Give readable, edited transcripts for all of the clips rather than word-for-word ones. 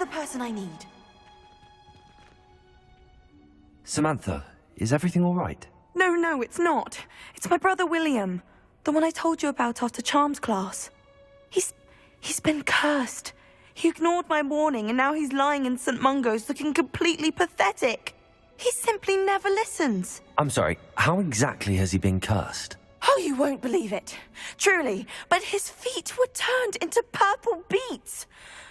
the person I need. Samantha, is everything all right? No, it's not. It's my brother William. The one I told you about after Charms class. He's been cursed. He ignored my warning and now he's lying in St. Mungo's looking completely pathetic. He simply never listens. I'm sorry, how exactly has he been cursed? Oh, you won't believe it. Truly, but his feet were turned into purple beets.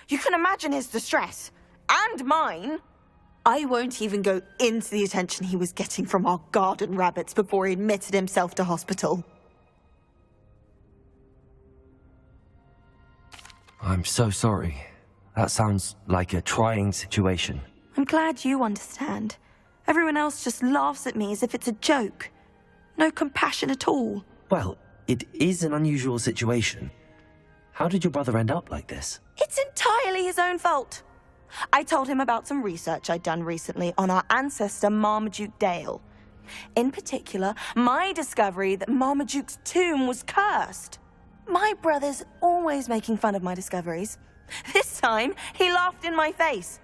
You can imagine his distress. And mine. I won't even go into the attention he was getting from our garden rabbits before he admitted himself to hospital. I'm so sorry. That sounds like a trying situation. I'm glad you understand. Everyone else just laughs at me as if it's a joke. No compassion at all. Well, it is an unusual situation. How did your brother end up like this? It's entirely his own fault. I told him about some research I'd done recently on our ancestor Marmaduke Dale. In particular, my discovery that Marmaduke's tomb was cursed. My brother's always making fun of my discoveries. This time, he laughed in my face.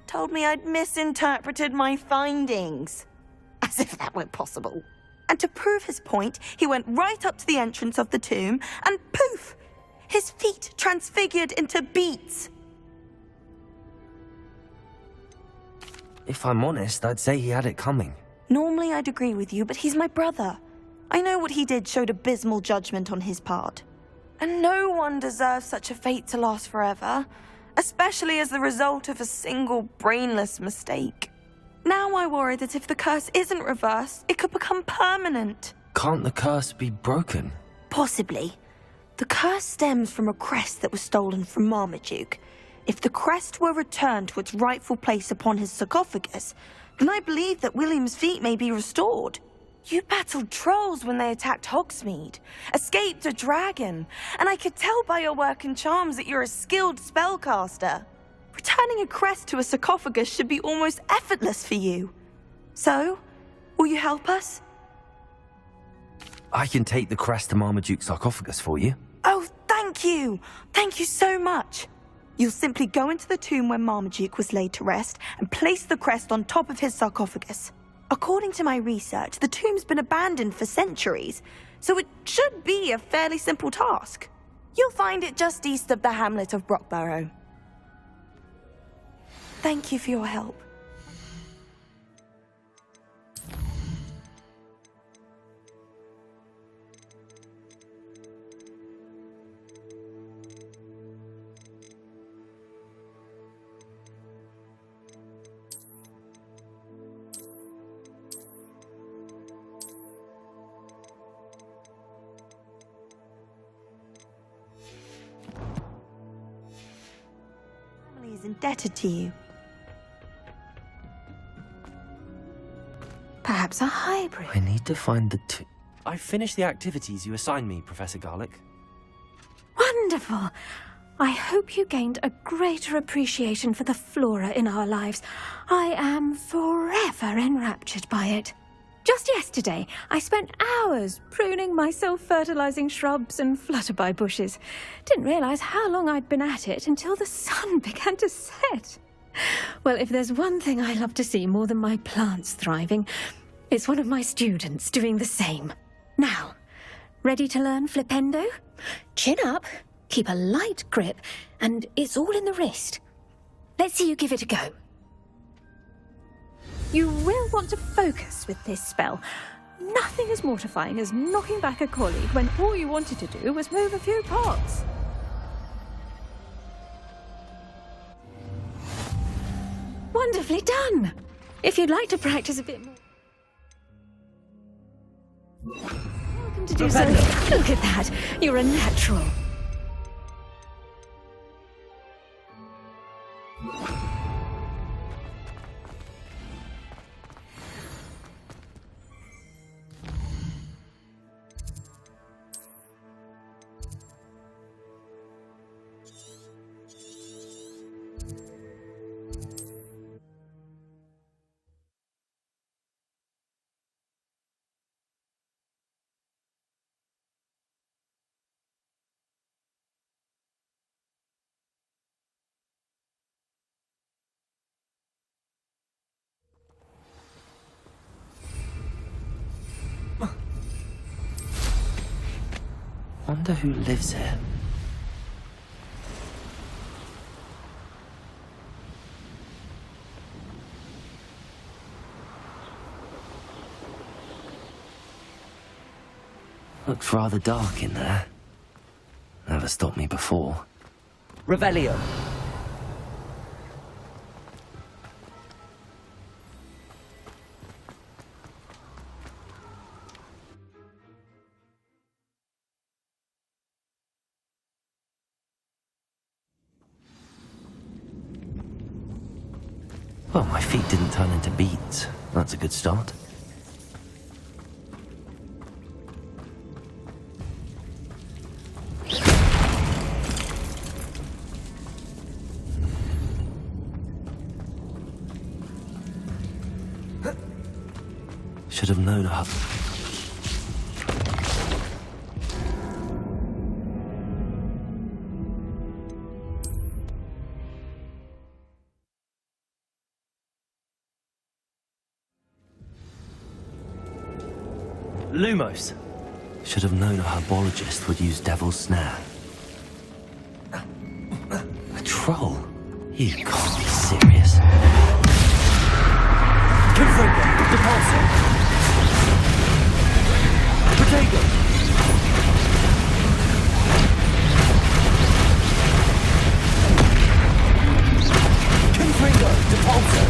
Told me I'd misinterpreted my findings. As if that were possible. And to prove his point, he went right up to the entrance of the tomb and poof! His feet transfigured into beets. If I'm honest, I'd say he had it coming. Normally I'd agree with you, but he's my brother. I know what he did showed abysmal judgment on his part. And no one deserves such a fate to last forever, especially as the result of a single brainless mistake. Now I worry that if the curse isn't reversed, it could become permanent. Can't the curse be broken? Possibly. The curse stems from a crest that was stolen from Marmaduke. If the crest were returned to its rightful place upon his sarcophagus, then I believe that William's feet may be restored. You battled trolls when they attacked Hogsmeade, escaped a dragon, and I could tell by your work and charms that you're a skilled spellcaster. Returning a crest to a sarcophagus should be almost effortless for you. So, will you help us? I can take the crest to Marmaduke's sarcophagus for you. Oh, thank you! Thank you so much! You'll simply go into the tomb where Marmaduke was laid to rest and place the crest on top of his sarcophagus. According to my research, the tomb's been abandoned for centuries, so it should be a fairly simple task. You'll find it just east of the hamlet of Brockborough. Thank you for your help. Family is indebted to you. Perhaps a hybrid. I need to find the I've finished the activities you assigned me, Professor Garlick. Wonderful! I hope you gained a greater appreciation for the flora in our lives. I am forever enraptured by it. Just yesterday, I spent hours pruning my self-fertilizing shrubs and flutterby bushes. Didn't realize how long I'd been at it until the sun began to set. Well, if there's one thing I love to see more than my plants thriving, it's one of my students doing the same. Now, ready to learn Flipendo? Chin up, keep a light grip, and it's all in the wrist. Let's see you give it a go. You will want to focus with this spell. Nothing as mortifying as knocking back a colleague when all you wanted to do was move a few pots. Wonderfully done! If you'd like to practice a bit more... Welcome to do so. Look at that! You're a natural. Wonder who lives here. Looks rather dark in there. Never stopped me before. Revelio. Well, my feet didn't turn into beads. That's a good start. Should have known her. Lumos. Should have known a herbologist would use Devil's Snare. A troll? You can't be serious. Confringo, Depulso. Protego. Confringo, Depulso.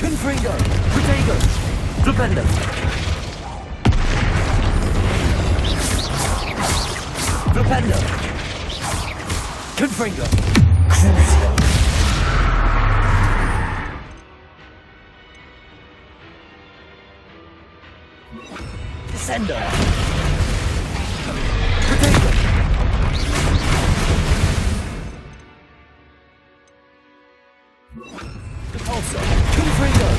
Confringo, Protego, Flipendo. Flipendo. Confringo. Crucio. Descendo. Protego. Depulso. Confringo.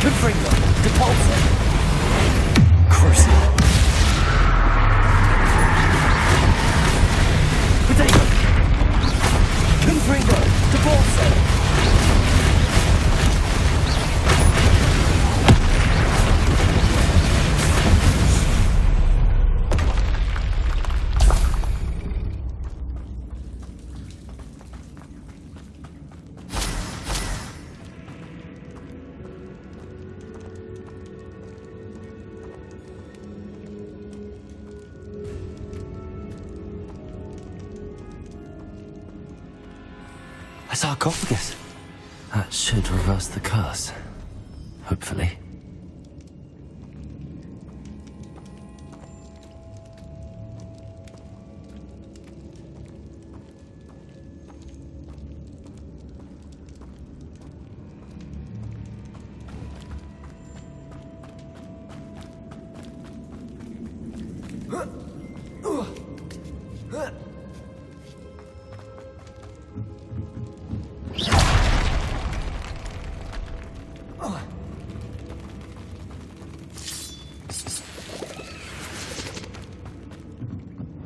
Confringo. Depulso. Crucio. Protego. Confringo. Depulso. A sarcophagus. That should reverse the curse. Hopefully.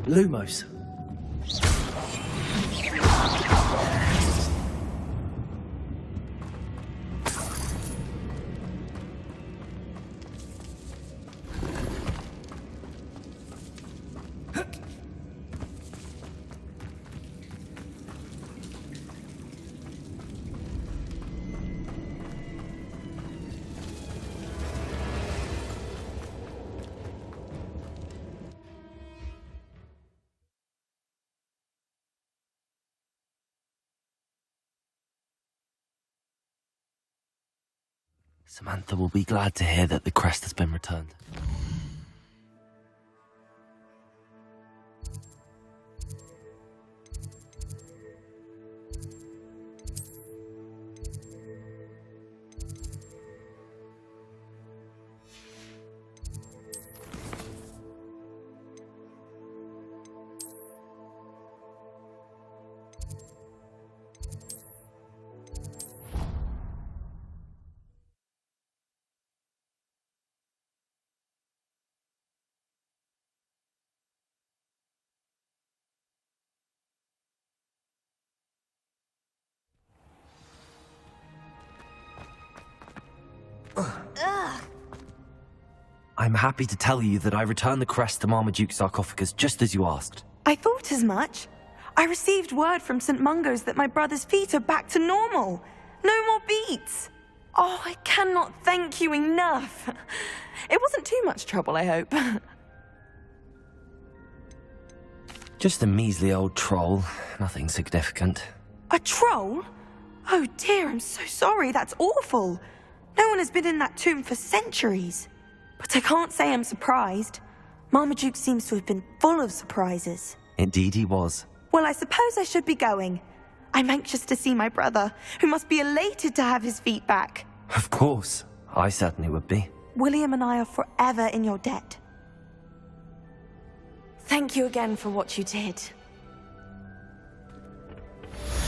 Lumos. Samantha will be glad to hear that the crest has been returned. I'm happy to tell you that I returned the crest to Marmaduke's sarcophagus just as you asked. I thought as much. I received word from St. Mungo's that my brother's feet are back to normal. No more beats. Oh, I cannot thank you enough. It wasn't too much trouble, I hope. Just a measly old troll, nothing significant. A troll? Oh dear, I'm so sorry, that's awful. No one has been in that tomb for centuries. But I can't say I'm surprised. Marmaduke seems to have been full of surprises. Indeed he was. Well, I suppose I should be going. I'm anxious to see my brother, who must be elated to have his feet back. Of course, I certainly would be. William and I are forever in your debt. Thank you again for what you did.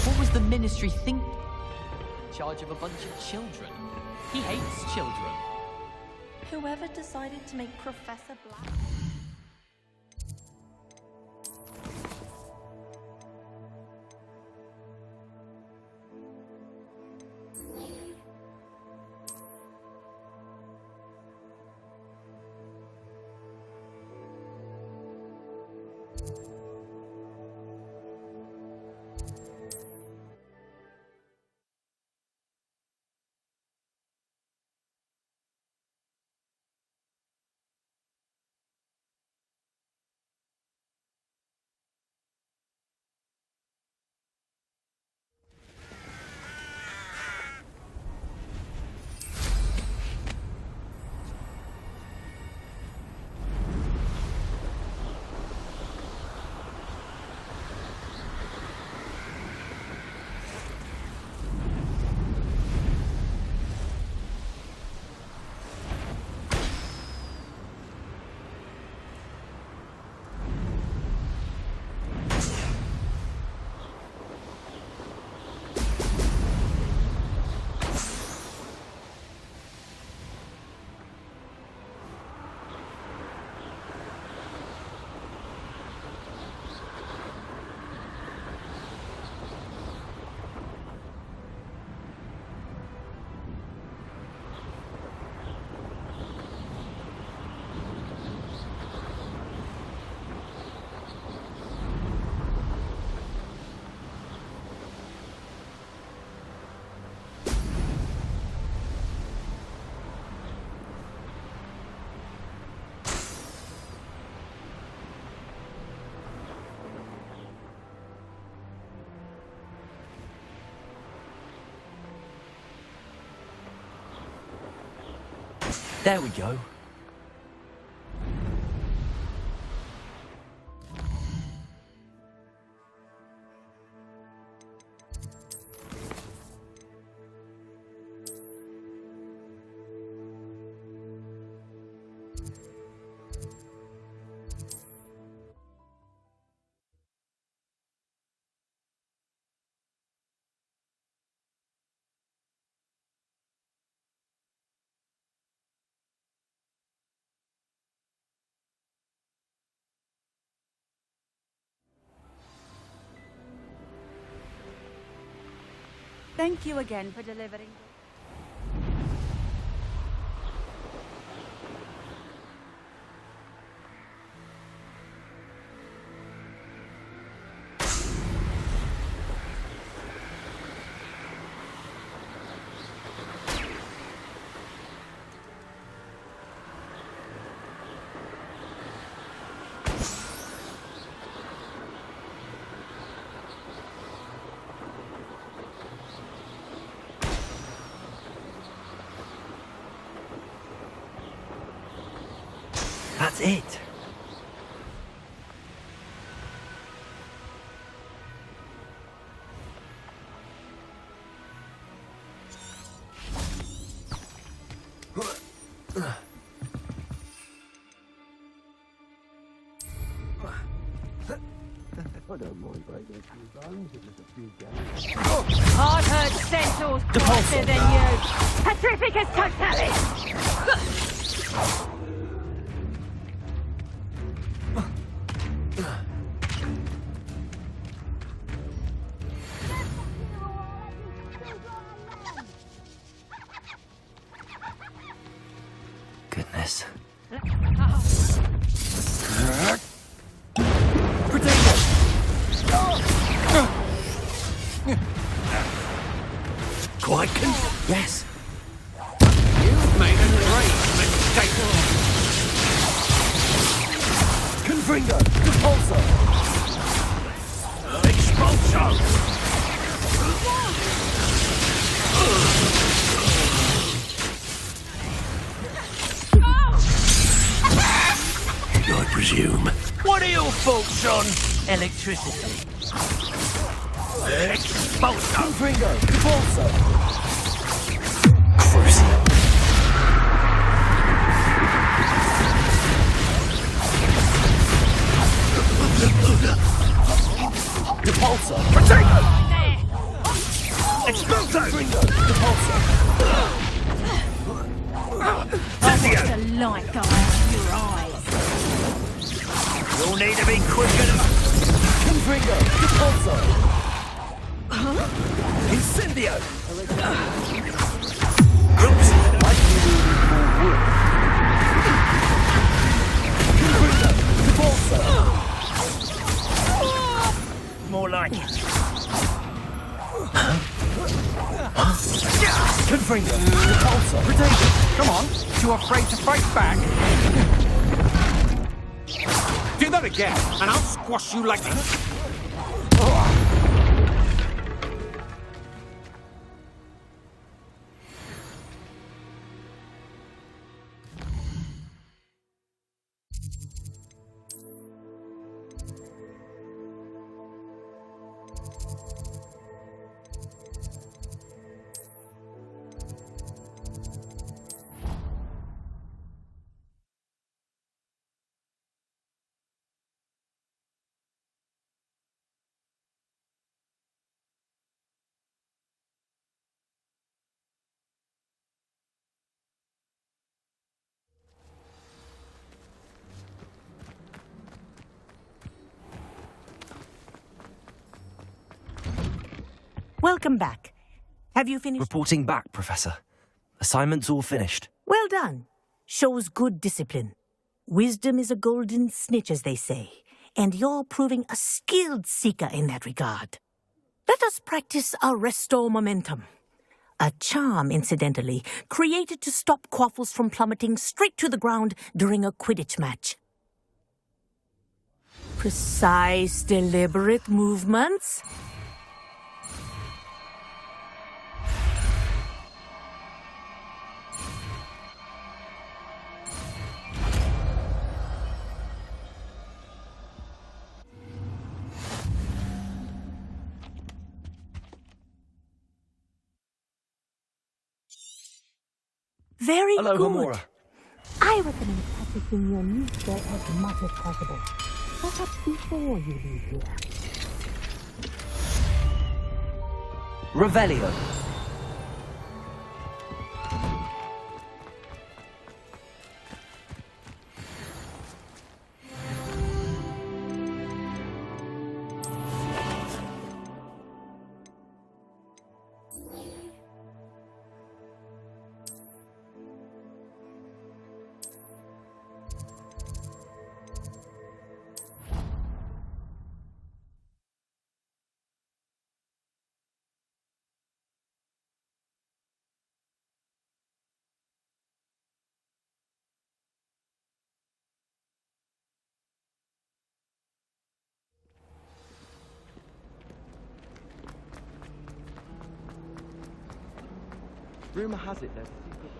What was the ministry think? In charge of a bunch of children. He hates children. Whoever decided to make Professor Black... There we go. Thank you again for delivering. That's it. I've heard centaurs closer than you. Petrificus totalis! Goodness. Quite yes. You've made a great mistake. Confringo! Repulsor! Expulso! I presume. What are your thoughts on Electricity. Expulso? Confringo! Repulsor! Crucial. Repulsor! Potato! Expulso! Confringo! Repulsor! There's a light go out of your eyes. You'll need to be quicker. Confringo! Repulsor! Incendio! Confringo! Repulsor! More like it. Confringo! Repulsor! Potato! Come on. Too afraid to fight back? Do that again, and I'll squash you like this. Welcome back. Have you finished? Reporting back, Professor. Assignment's all finished. Well done. Shows good discipline. Wisdom is a golden snitch, as they say, and you're proving a skilled seeker in that regard. Let us practice our restore momentum. A charm, incidentally, created to stop Quaffles from plummeting straight to the ground during a Quidditch match. Precise, deliberate movements. Very Hello, good. Gamora. I recommend practicing your new spell as much as possible. Perhaps before you leave here. Revelio. Rumor has it there's a secret.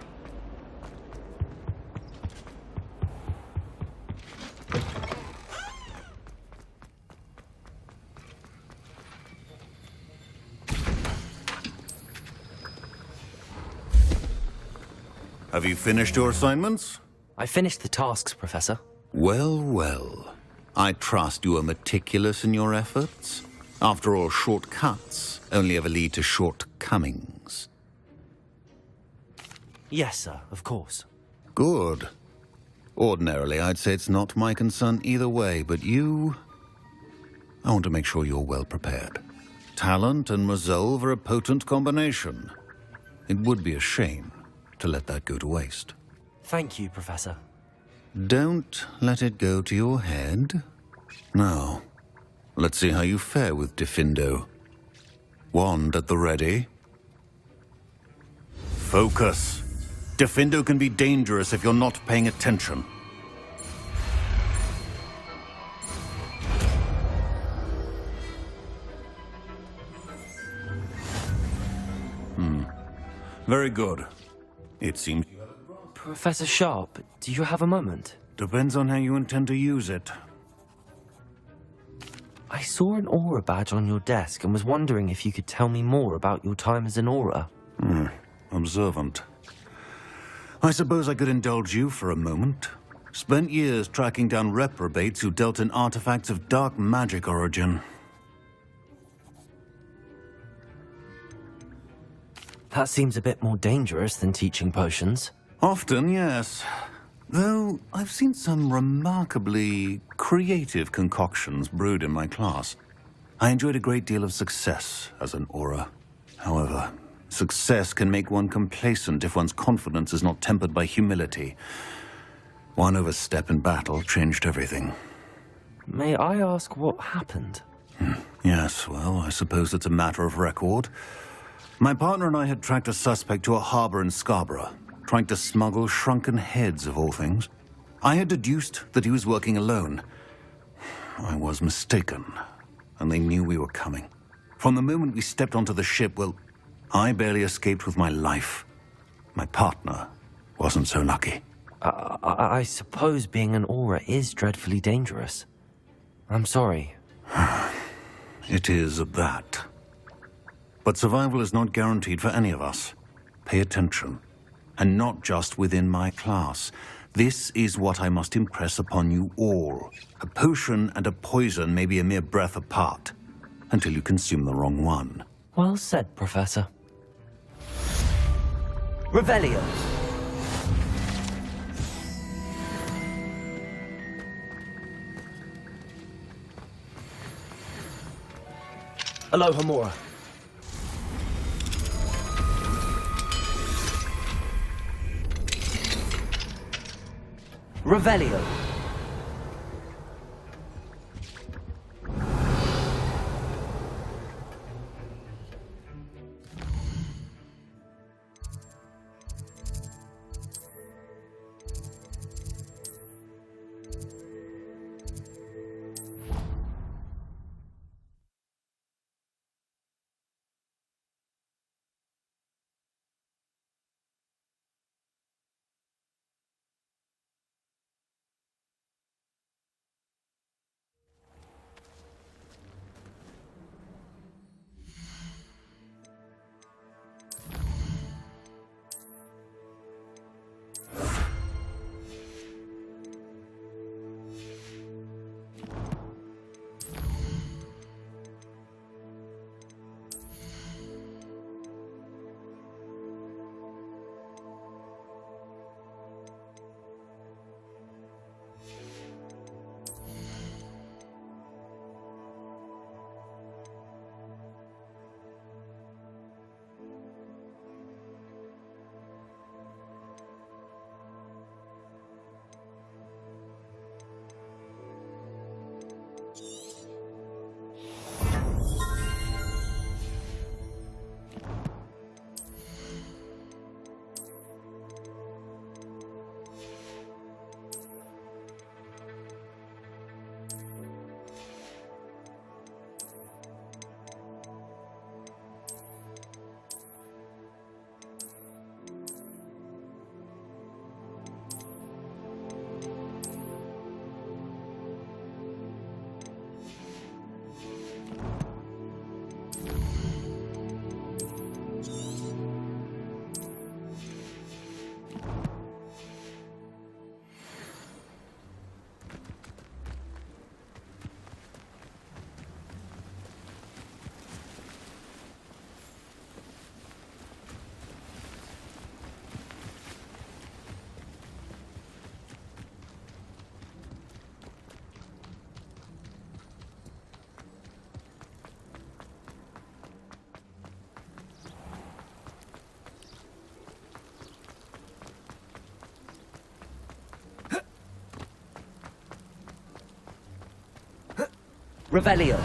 Have you finished your assignments? I finished the tasks, Professor. Well, well. I trust you are meticulous in your efforts. After all, shortcuts only ever lead to shortcomings. Yes, sir, of course. Good. Ordinarily, I'd say it's not my concern either way, but you... I want to make sure you're well prepared. Talent and resolve are a potent combination. It would be a shame to let that go to waste. Thank you, Professor. Don't let it go to your head. Now, let's see how you fare with Diffindo. Wand at the ready. Focus. Diffindo can be dangerous if you're not paying attention. Very good. It seems... Professor Sharp, do you have a moment? Depends on how you intend to use it. I saw an aura badge on your desk and was wondering if you could tell me more about your time as an aura. Observant. I suppose I could indulge you for a moment. Spent years tracking down reprobates who dealt in artifacts of dark magic origin. That seems a bit more dangerous than teaching potions. Often, yes. Though I've seen some remarkably creative concoctions brewed in my class. I enjoyed a great deal of success as an aura. However, success can make one complacent if one's confidence is not tempered by humility. One overstep in battle changed everything. May I ask what happened? Yes, well, I suppose it's a matter of record. My partner and I had tracked a suspect to a harbor in Scarborough, trying to smuggle shrunken heads of all things. I had deduced that he was working alone. I was mistaken, and they knew we were coming. From the moment we stepped onto the ship, well, I barely escaped with my life. My partner wasn't so lucky. I suppose being an aura is dreadfully dangerous. I'm sorry. It is that. But survival is not guaranteed for any of us. Pay attention. And not just within my class. This is what I must impress upon you all. A potion and a poison may be a mere breath apart, until you consume the wrong one. Well said, Professor. Revelio. Aloha Mora. Revelio. Revelio.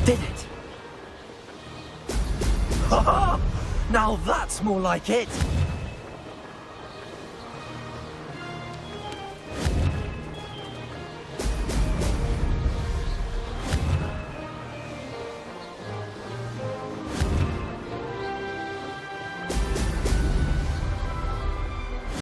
Did it? Now that's more like it!